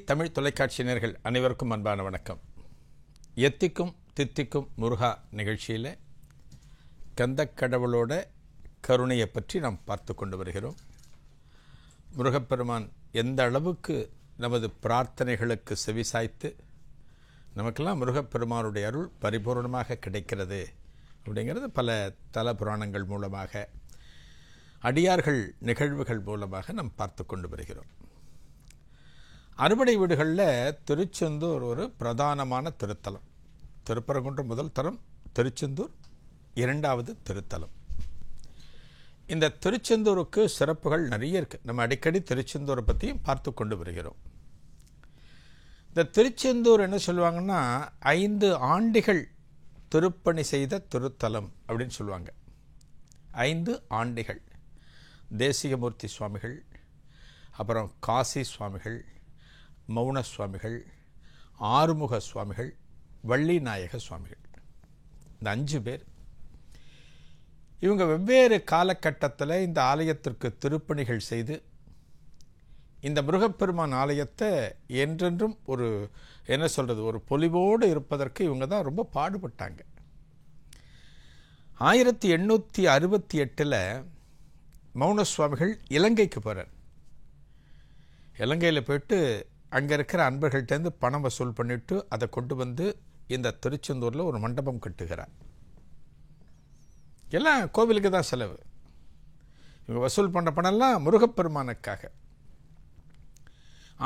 தமிழ் தொலைக்காட்சி நேயர்கள் அனைவருக்கும் அன்பான வணக்கம். எத்திக்கும் தித்திக்கும் முருகா நிகழ்ச்சியில் கந்தக்கடவுளோட கருணையை பற்றி நாம் பார்த்து கொண்டு வருகிறோம். முருகப்பெருமான் எந்த அளவுக்கு நமது பிரார்த்தனைகளுக்கு செவிசாய்த்து நமக்கெல்லாம் முருகப்பெருமானுடைய அருள் பரிபூர்ணமாக கிடைக்கிறது அப்படிங்கிறது பல தல புராணங்கள் மூலமாக, அடியார்கள் நிகழ்வுகள் மூலமாக நாம் பார்த்து கொண்டு வருகிறோம். அறுபடை வீடுகளில் திருச்செந்தூர் ஒரு பிரதானமான திருத்தலம். திருப்பரங்குன்றம் முதல் தலம், திருச்செந்தூர் இரண்டாவது திருத்தலம். இந்த திருச்செந்தூருக்கு சிறப்புகள் நிறைய இருக்குது. நம்ம அடிக்கடி திருச்செந்தூரை பற்றியும் பார்த்து கொண்டு வருகிறோம். இந்த திருச்செந்தூர் என்ன சொல்லுவாங்கன்னா 5 ஆண்டிகள் திருப்பணி செய்த திருத்தலம் அப்படின்னு சொல்லுவாங்க. 5 ஆண்டிகள். தேசிகமூர்த்தி சுவாமிகள், அப்புறம் காசி சுவாமிகள், மௌன சுவாமிகள், ஆறுமுக சுவாமிகள், வள்ளிநாயக சுவாமிகள், இந்த 5 பேர். இவங்க வெவ்வேறு காலகட்டத்தில் இந்த ஆலயத்திற்கு திருப்பணிகள் செய்து இந்த முருகப்பெருமான் ஆலயத்தை என்றென்றும் ஒரு ஒரு பொலிவோடு இருப்பதற்கு இவங்க தான் ரொம்ப பாடுபட்டாங்க. 1868 மௌன சுவாமிகள் இலங்கைக்கு போகிறார். இலங்கையில் போயிட்டு அங்கே இருக்கிற அன்பர்கள்ட்டேருந்து பணம் வசூல் பண்ணிவிட்டு அதை கொண்டு வந்து இந்த திருச்செந்தூரில் ஒரு மண்டபம் கட்டுகிறார். எல்லாம் கோவிலுக்கு தான் செலவு. இவங்க வசூல் பண்ண பணம்லாம் முருகப்பெருமானுக்காக.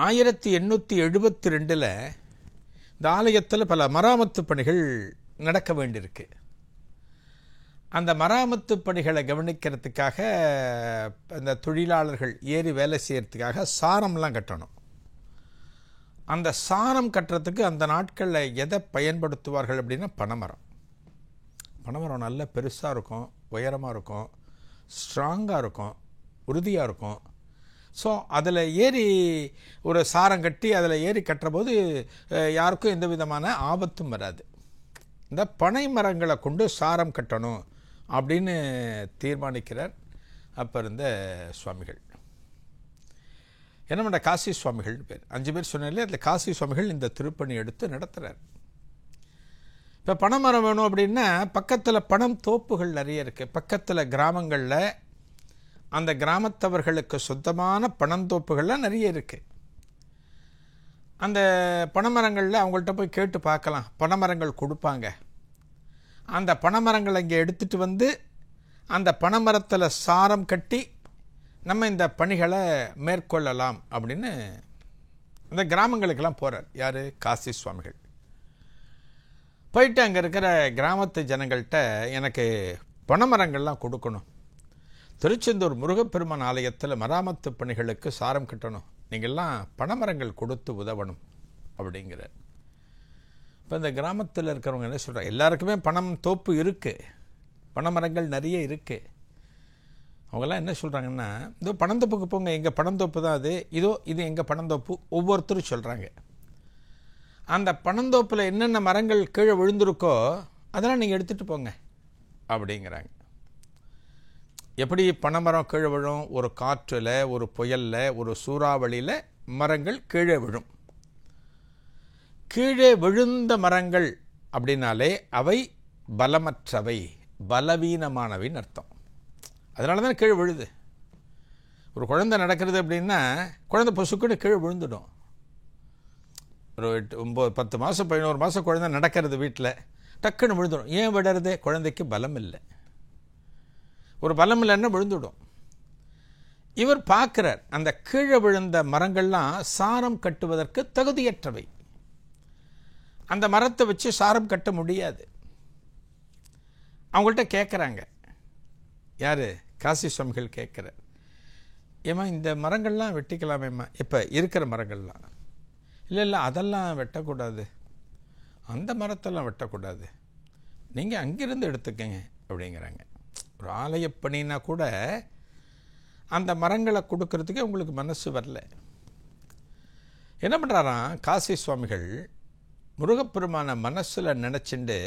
1872 இந்த ஆலயத்தில் பல மராமத்து பணிகள் நடக்க வேண்டியிருக்கு. அந்த மராமத்து பணிகளை கவனிக்கிறதுக்காக இந்த தொழிலாளர்கள் ஏறி வேலை செய்யறதுக்காக சாரம்லாம் கட்டணும். அந்த சாரம் கட்டுறதுக்கு அந்த நாட்களில் எதை பயன்படுத்துவார்கள் அப்படின்னா பனைமரம். பனைமரம் நல்ல பெருசாக இருக்கும், உயரமாக இருக்கும், ஸ்ட்ராங்காக இருக்கும், உறுதியாக இருக்கும். ஸோ அதில் ஏறி ஒரு சாரம் கட்டி அதில் ஏறி கட்டுற போது யாருக்கும் எந்த விதமான ஆபத்தும் வராது. இந்த பனை மரங்களை கொண்டு சாரம் கட்டணும் அப்படின்னு தீர்மானிக்கிறார் அப்போ இருந்த சுவாமிகள். என்ன பண்ண, காசி சுவாமிகள்னு பேர். 5 பேர் சொன்னாலே அதில் காசி சுவாமிகள் இந்த திருப்பணி எடுத்து நடத்துகிறார். இப்போ பனைமரம் வேணும் அப்படின்னா பக்கத்தில் பனம் தோப்புகள் நிறைய இருக்குது. பக்கத்தில் கிராமங்களில் அந்த கிராமத்தவர்களுக்கு சொந்தமான பனந்தோப்புகள்லாம் நிறைய இருக்குது. அந்த பனைமரங்களில் அவங்கள்ட்ட போய் கேட்டு பார்க்கலாம், பனைமரங்கள் கொடுப்பாங்க. அந்த பனைமரங்களை இங்கே எடுத்துகிட்டு வந்து அந்த பனைமரத்தில் சாரம் கட்டி நம்ம இந்த பணிகளை மேற்கொள்ளலாம் அப்படின்னு இந்த கிராமங்களுக்கெல்லாம் போகிறார். யார்? காசி சுவாமிகள். போயிட்டு அங்கே இருக்கிற கிராமத்து ஜனங்கள்கிட்ட எனக்கு பனைமரங்கள்லாம் கொடுக்கணும், திருச்செந்தூர் முருகப்பெருமான் ஆலயத்தில் மராமத்து பணிகளுக்கு சாரம் கட்டணும், நீங்கள்லாம் பனைமரங்கள் கொடுத்து உதவணும் அப்படிங்கிற. இப்போ இந்த கிராமத்தில் இருக்கிறவங்க என்ன சொல்கிறாங்க, எல்லாருக்குமே பனம் தோப்பு இருக்குது, பனைமரங்கள் நிறைய இருக்குது. அவங்கெல்லாம் என்ன சொல்கிறாங்கன்னா, இதோ பனந்தோப்புக்கு போங்க, எங்கள் பனந்தோப்பு தான் அது, இது எங்கள் பனந்தோப்பு. ஒவ்வொருத்தரும் சொல்கிறாங்க. அந்த பனந்தோப்பில் என்னென்ன மரங்கள் கீழே விழுந்திருக்கோ அதெல்லாம் நீங்கள் எடுத்துகிட்டு போங்க அப்படிங்கிறாங்க. எப்படி பனைமரம் கீழே விழும்? ஒரு காற்றில், ஒரு புயலில், ஒரு சூறாவளியில் மரங்கள் கீழே விழும். கீழே விழுந்த மரங்கள் அப்படின்னாலே அவை பலமற்றவை, பலவீனமானவைன்னு அர்த்தம். அதனால தான் கீழே விழுது. ஒரு குழந்தை நடக்கிறது அப்படின்னா குழந்தை பொசுக்குன்னு கீழே விழுந்துடும். ஒரு 8, 9, 10 மாதம் 11 மாதம் குழந்தை நடக்கிறது வீட்டில், டக்குன்னு விழுந்துடும். ஏன் விடுறது? குழந்தைக்கு பலம் இல்லை. ஒரு பலம் இல்லைன்னா விழுந்துடும். இவர் பார்க்குறார், அந்த கீழே விழுந்த மரங்கள்லாம் சாரம் கட்டுவதற்கு தகுதியற்றவை. அந்த மரத்தை வச்சு சாரம் கட்ட முடியாது. அவங்கள்ட்ட கேட்குறாங்க. யார்? காசி சுவாமிகள் கேட்குறார், ஏம்மா இந்த மரங்கள்லாம் வெட்டிக்கலாமேம்மா, இப்போ இருக்கிற மரங்கள்லாம்? இல்லை அதெல்லாம் வெட்டக்கூடாது, அந்த மரத்தெல்லாம் வெட்டக்கூடாது, நீங்கள் அங்கிருந்து எடுத்துக்கங்க அப்படிங்கிறாங்க. ஒரு ஆலயப்பணின்னா கூட அந்த மரங்களை கொடுக்கறதுக்கு உங்களுக்கு மனசு வரல. என்ன பண்ணுறாராம் காசி சுவாமிகள், முருகப்பெருமான மனசில் நினச்சிண்டு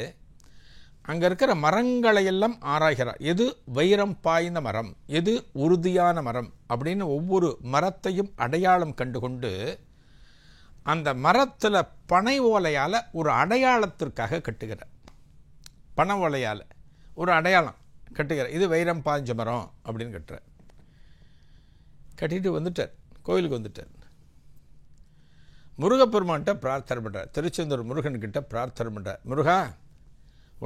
அங்கே இருக்கிற மரங்களையெல்லாம் ஆராய்கிறார். எது வைரம் பாய்ந்த மரம், எது உறுதியான மரம் அப்படின்னு ஒவ்வொரு மரத்தையும் அடையாளம் கண்டுகொண்டு அந்த மரத்தில் பனை ஓலையால் ஒரு அடையாளத்திற்காக கட்டுகிறார். பனை ஓலையால் ஒரு அடையாளம் கட்டுகிறார். இது வைரம் பாய்ஞ்ச மரம் அப்படின்னு கட்டுறார். கட்டிட்டு வந்துட்டார், கோயிலுக்கு வந்துட்டார். முருகப்பெருமான்கிட்ட பிரார்த்தனை பண்ணுறார். திருச்செந்தூர் முருகன்கிட்ட பிரார்த்தனை பண்ணுறார். முருகா,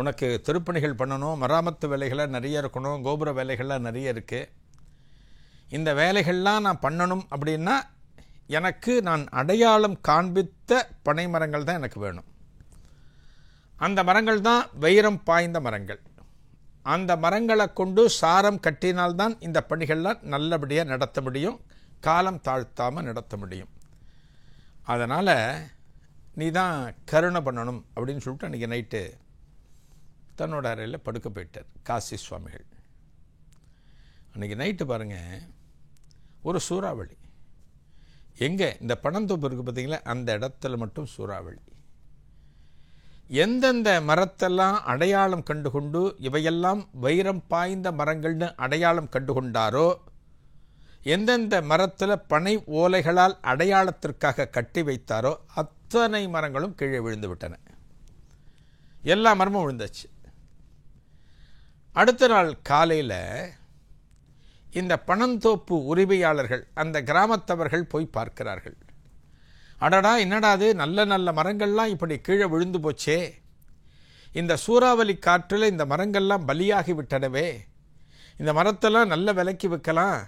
உனக்கு திருப்பணிகள் பண்ணணும், மராமத்து வேலைகள்லாம் நிறைய இருக்கணும், கோபுர வேலைகள்லாம் நிறைய இருக்குது. இந்த வேலைகள்லாம் நான் பண்ணணும் அப்படின்னா எனக்கு நான் அடையாளம் காண்பித்த பனை மரங்கள் தான் எனக்கு வேணும். அந்த மரங்கள் தான் வைரம் பாய்ந்த மரங்கள். அந்த மரங்களை கொண்டு சாரம் கட்டினால்தான் இந்த பணிகள்லாம் நல்லபடியாக நடத்த முடியும், காலம் தாழ்த்தாமல் நடத்த முடியும். அதனால் நீ தான் கருணை பண்ணணும் அப்படின்னு சொல்லிட்டு அன்றைக்கி நைட்டு தன்னோட அறையில் படுக்க போயிட்டார் காசி சுவாமிகள். அன்றைக்கி நைட்டு பாருங்கள், ஒரு சூறாவளி. எங்கே இந்த பனந்தோப்பு இருக்குது பார்த்தீங்களா, அந்த இடத்துல மட்டும் சூறாவளி. எந்தெந்த மரத்தெல்லாம் அடையாளம் கண்டுகொண்டு இவையெல்லாம் வைரம் பாய்ந்த மரங்கள்னு அடையாளம் கண்டுகொண்டாரோ, எந்தெந்த மரத்தில் பனை ஓலைகளால் அடையாளத்திற்காக கட்டி வைத்தாரோ அத்தனை மரங்களும் கீழே விழுந்து விட்டன. எல்லா மரமும் விழுந்தாச்சு. அடுத்த நாள் காலையில் இந்த பனந்தோப்பு உரிமையாளர்கள், அந்த கிராமத்தவர்கள் போய் பார்க்கிறார்கள். அடடா, என்னடாது, நல்ல நல்ல மரங்கள்லாம் இப்படி கீழே விழுந்து போச்சே, இந்த சூறாவளி காற்றில் இந்த மரங்கள்லாம் பலியாகி விட்டனவே, இந்த மரத்தெல்லாம் நல்ல விலைக்கு விற்கலாம்,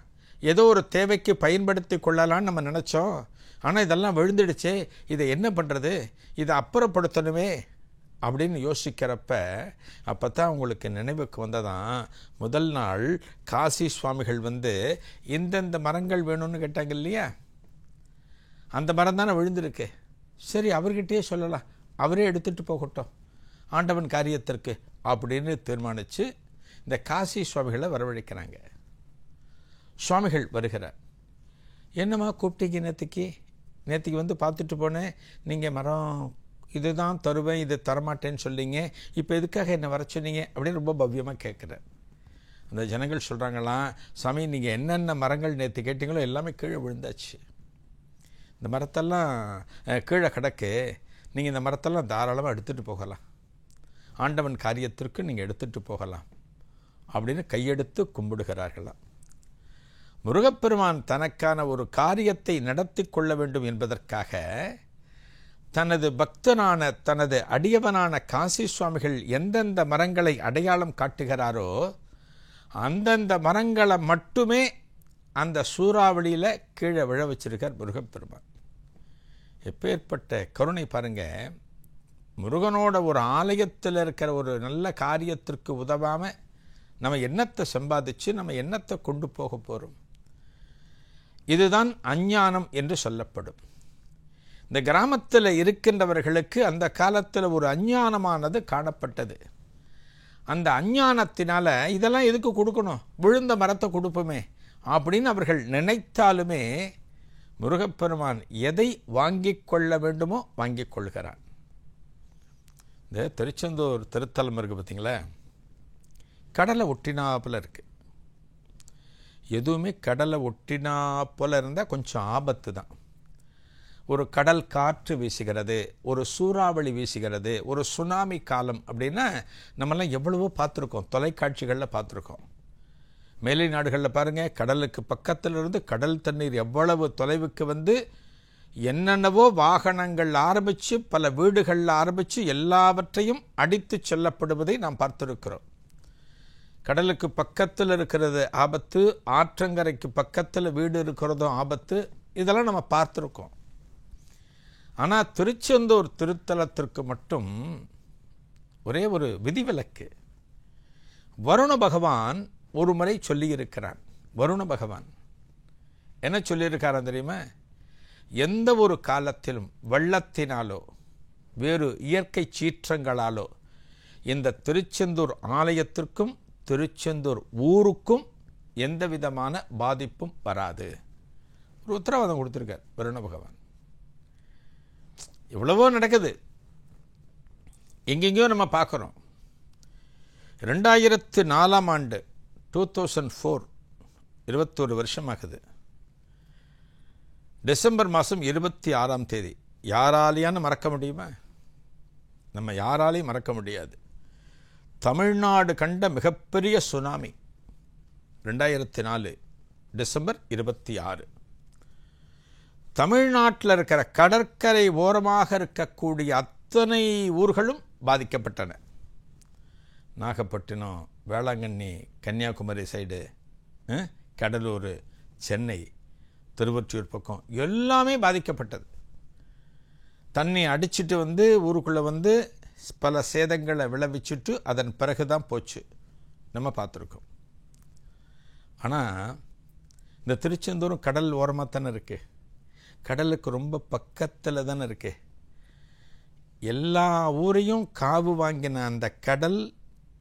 ஏதோ ஒரு தேவைக்கு பயன்படுத்தி கொள்ளலான்னு நம்ம நினச்சோம், ஆனால் இதெல்லாம் விழுந்துடுச்சே, இதை என்ன பண்ணுறது, இதை அப்புறப்படுத்தணுமே அப்படின்னு யோசிக்கிறப்ப அப்போ தான் உங்களுக்கு நினைவுக்கு வந்ததான் முதல் நாள் காசி சுவாமிகள் வந்து இந்தந்த மரங்கள் வேணும்னு கேட்டாங்க இல்லையா, அந்த மரம் தானே விழுந்திருக்கு, சரி அவர்கிட்டயே சொல்லலாம், அவரே எடுத்துகிட்டு போகட்டும் ஆண்டவன் காரியத்திற்கு அப்படின்னு தீர்மானித்து இந்த காசி சுவாமிகளை வரவழைக்கிறாங்க. சுவாமிகள் வருகிறார். என்னம்மா கூப்பிட்டீங்க, நேற்றுக்கு வந்து பார்த்துட்டு போனேன், நீங்கள் மரம் இதுதான் தருவேன், இது தரமாட்டேன்னு சொல்லிங்க, இப்போ எதுக்காக என்னை வர சொன்னீங்க அப்படின்னு ரொம்ப பவ்யமாக கேட்குறார். அந்த ஜனங்கள் சொல்கிறாங்களாம், சாமி நீங்கள் என்னென்ன மரங்கள் நேற்று கேட்டீங்களோ எல்லாமே கீழே விழுந்தாச்சு, இந்த மரத்தெல்லாம் கீழே கிடக்கு, நீங்கள் இந்த மரத்தெல்லாம் தாராளமாக எடுத்துகிட்டு போகலாம், ஆண்டவன் காரியத்திற்கு நீங்கள் எடுத்துகிட்டு போகலாம் அப்படின்னு கையெடுத்து கும்பிடுகிறார்களாம். முருகப்பெருமான் தனக்கான ஒரு காரியத்தை நடத்தி கொள்ள வேண்டும் என்பதற்காக தனது பக்தனான தனது அடியவனான காசி சுவாமிகள் எந்தெந்த மரங்களை அடையாளம் காட்டுகிறாரோ அந்தந்த மரங்களை மட்டுமே அந்த சூறாவளியில் கீழே விழ வச்சிருக்கார் முருகப்பெருமான். எப்பேற்பட்ட கருணை பாருங்க. முருகனோட ஒரு ஆலயத்தில் இருக்கிற ஒரு நல்ல காரியத்திற்கு உதவாமல் நம்ம எண்ணத்தை சம்பாதிச்சு நம்ம எண்ணத்தை கொண்டு போக போகிறோம். இதுதான் அஞ்ஞானம் என்று சொல்லப்படும். இந்த கிராமத்தில் இருக்கின்றவர்களுக்கு அந்த காலத்தில் ஒரு அஞ்ஞானமானது காணப்பட்டது. அந்த அஞ்ஞானத்தினால இதெல்லாம் எதுக்கு கொடுக்கணும், விழுந்த மரத்தை கொடுப்போமே அப்படின்னு அவர்கள் நினைத்தாலுமே முருகப்பெருமான் எதை வாங்கிக் கொள்ள வேண்டுமோ வாங்கிக் கொள்கிறான். இந்த திருச்செந்தூர் திருத்தலம் இருக்குது பார்த்தீங்களா, கடலை ஒட்டினாப்பில் இருக்குது. எதுவுமே கடலை ஒட்டினாப்பில் இருந்தால் கொஞ்சம் ஆபத்து தான். ஒரு கடல் காற்று வீசுகிறது, ஒரு சூறாவளி வீசுகிறது, ஒரு சுனாமி காலம் அப்படின்னா நம்மெல்லாம் எவ்வளவோ பார்த்துருக்கோம், தொலைக்காட்சிகளில் பார்த்துருக்கோம். மேலை நாடுகளில் பாருங்கள், கடலுக்கு பக்கத்தில் இருந்து கடல் தண்ணீர் எவ்வளவு தொலைவுக்கு வந்து என்னென்னவோ வாகனங்கள் ஆரம்பித்து பல வீடுகளில் ஆரம்பித்து எல்லாவற்றையும் அடித்து செல்லப்படுவதை நாம் பார்த்துருக்கிறோம். கடலுக்கு பக்கத்தில் இருக்கிறது ஆபத்து, ஆற்றங்கரைக்கு பக்கத்தில் வீடு இருக்கிறதும் ஆபத்து, இதெல்லாம் நம்ம பார்த்துருக்கோம். ஆனால் திருச்செந்தூர் திருத்தலத்திற்கு மட்டும் ஒரே ஒரு விதிவிலக்கு. வருண பகவான் ஒரு முறை சொல்லியிருக்கிறான். வருண பகவான் என்ன சொல்லியிருக்காரன் தெரியுமா, எந்த ஒரு காலத்திலும் வெள்ளத்தினாலோ வேறு இயற்கை சீற்றங்களாலோ இந்த திருச்செந்தூர் ஆலயத்திற்கும் திருச்செந்தூர் ஊருக்கும் எந்த விதமான பாதிப்பும் வராது ஒரு உத்தரவாதம் கொடுத்துருக்கார் வருண பகவான். எவ்வளவோ நடக்குது, எங்கெங்கேயோ நம்ம பார்க்குறோம். 2004 ஆண்டு 2004 21 வருஷமாகுது. டிசம்பர் மாதம் 26ஆம் தேதி யாராலையான்னு மறக்க முடியுமா? நம்ம யாராலையும் மறக்க முடியாது. தமிழ்நாடு கண்ட மிகப்பெரிய சுனாமி 2004 டிசம்பர் 26. தமிழ்நாட்டில் இருக்கிற கடற்கரை ஓரமாக இருக்கக்கூடிய அத்தனை ஊர்களும் பாதிக்கப்பட்டன. நாகப்பட்டினம், வேளாங்கண்ணி, கன்னியாகுமரி சைடு, கடலூர், சென்னை, திருவொற்றியூர் பக்கம் எல்லாமே பாதிக்கப்பட்டது. தண்ணி அடிச்சுட்டு வந்து ஊருக்குள்ளே வந்து பல சேதங்களை விளைவிச்சுட்டு அதன் பிறகு தான் போச்சு. நம்ம பார்த்துருக்கோம். ஆனால் இந்த திருச்செந்தூரும் கடல் ஓரமாக தானே இருக்குது. கடலுக்கு ரொம்ப பக்கத்தில் தானே இருக்கு. எல்லா ஊரையும் காவு வாங்கின அந்த கடல்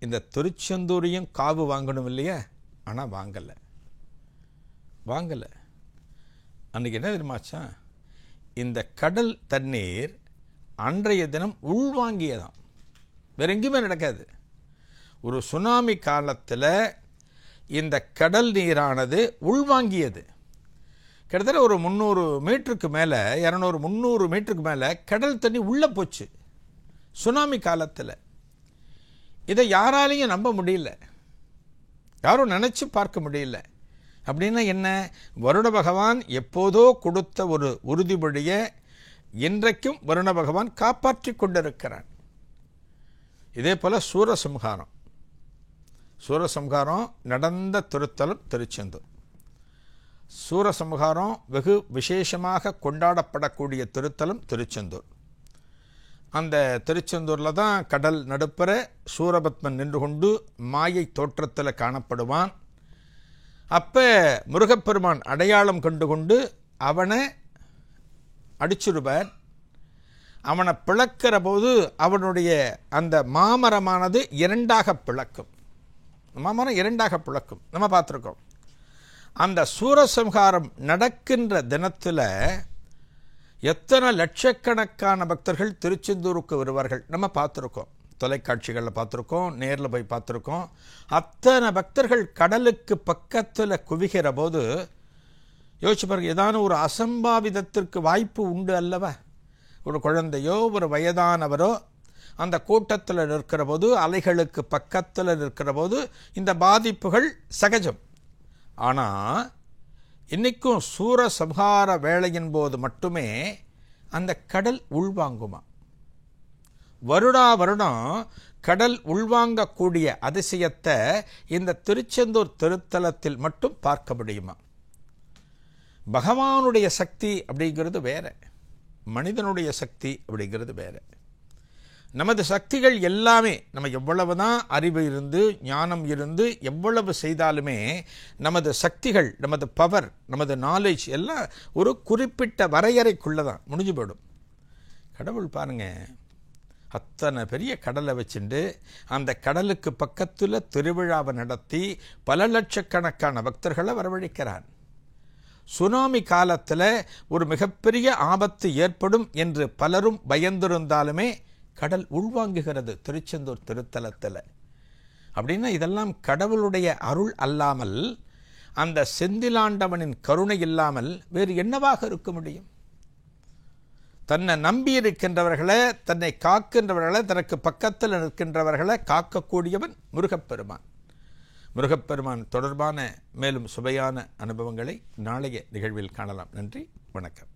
இந்த திருச்செந்தூரையும் காவு வாங்கணும் இல்லையா? ஆனால் வாங்கலை. அன்றைக்கி என்ன தெரியுமாச்சா? இந்த கடல் தண்ணீர் அன்றைய தினம் உள்வாங்கியதான், வேற எங்கேயுமே நடக்காது. ஒரு சுனாமி காலத்தில் இந்த கடல் நீரானது உள்வாங்கியது. கிட்டத்தட்ட ஒரு 300 மீட்டருக்கு மேலே, 200-300 மீட்டருக்கு மேலே கடல் தண்ணி உள்ளே போச்சு சுனாமி காலத்தில். இதை யாராலையும் நம்ப முடியல, யாரும் நினச்சி பார்க்க முடியல. அப்படின்னா என்ன? வருண பகவான் எப்போதோ கொடுத்த ஒரு உறுதிமொழியை இன்றைக்கும் வருண பகவான் காப்பாற்றி கொண்டிருக்கிறான். இதே போல் சூரசம்ஹாரம் நடந்த திருத்தலம் திருச்செந்தூர். சூரசம்ஹாரம் வெகு விசேஷமாக கொண்டாடப்படக்கூடிய திருத்தலம் திருச்செந்தூர். அந்த திருச்செந்தூரில் தான் கடல் நடுப்பற சூரபத்மன் நின்று கொண்டு மாயை தோற்றத்தில் காணப்படுவான். அப்போ முருகப்பெருமான் அடையாளம் கண்டு கொண்டு அவனை அடிச்சிருவார். அவனை பிளக்கிற போது அவனுடைய அந்த மாமரமானது இரண்டாக பிளக்கும். நம்ம பார்த்துருக்கோம். அந்த சூரசம்ஹாரம் நடக்கின்ற தினத்தில் எத்தனை லட்சக்கணக்கான பக்தர்கள் திருச்செந்தூருக்கு வருவார்கள் நம்ம பார்த்துருக்கோம். தொலைக்காட்சிகளில் பார்த்துருக்கோம், நேரில் போய் பார்த்துருக்கோம். அத்தனை பக்தர்கள் கடலுக்கு பக்கத்தில் குவிகிற போது யோசிச்சு பாருங்க, ஏதான ஒரு அசம்பாவிதத்திற்கு வாய்ப்பு உண்டு அல்லவா? ஒரு குழந்தையோ ஒரு வயதானவரோ அந்த கூட்டத்தில் நிற்கிற போது, அலைகளுக்கு பக்கத்தில் நிற்கிற போது இந்த பாதிப்புகள் சகஜம். ஆனால் இன்றைக்கும் சூரசம்ஹார வேளையின் போது மட்டுமே அந்த கடல் உள்வாங்குமா? வருடம் கடல் உள்வாங்கக்கூடிய அதிசயத்தை இந்த திருச்செந்தூர் திருத்தலத்தில் மட்டும் பார்க்க முடியுமா? பகவானுடைய சக்தி அப்படிங்கிறது வேற, மனிதனுடைய சக்தி அப்படிங்கிறது வேற. நமது சக்திகள் எல்லாமே, நம்ம எவ்வளவுதான் அறிவு இருந்து ஞானம் இருந்து எவ்வளவு செய்தாலுமே நமது சக்திகள், நமது பவர், நமது நாலேஜ் எல்லாம் ஒரு குறிப்பிட்ட வரையறைக்குள்ளதான் முடிஞ்சு போயிடும். கடவுள் பாருங்க, அத்தனை பெரிய கடலை வச்சுட்டு அந்த கடலுக்கு பக்கத்தில் திருவிழாவை நடத்தி பல லட்சக்கணக்கான பக்தர்களை வரவழைக்கிறான். சுனாமி காலத்தில் ஒரு மிகப்பெரிய ஆபத்து ஏற்படும் என்று பலரும் பயந்திருந்தாலுமே கடல் உள்வாங்குகிறது திருச்செந்தூர் திருத்தலத்தில். அப்படின்னா இதெல்லாம் கடவுளுடைய அருள் அல்லாமல், அந்த செந்திலாண்டவனின் கருணை இல்லாமல் வேறு என்னவாக இருக்க முடியும்? தன்னை நம்பி இருக்கின்றவர்களை, தன்னை காக்கின்றவர்களை, தனக்கு பக்கத்தில் நிற்கின்றவர்களை காக்கக்கூடியவன் முருகப்பெருமான். முருகப்பெருமான் தொடர்பான மேலும் சுவையான அனுபவங்களை நாளைய நிகழ்வில் காணலாம். நன்றி, வணக்கம்.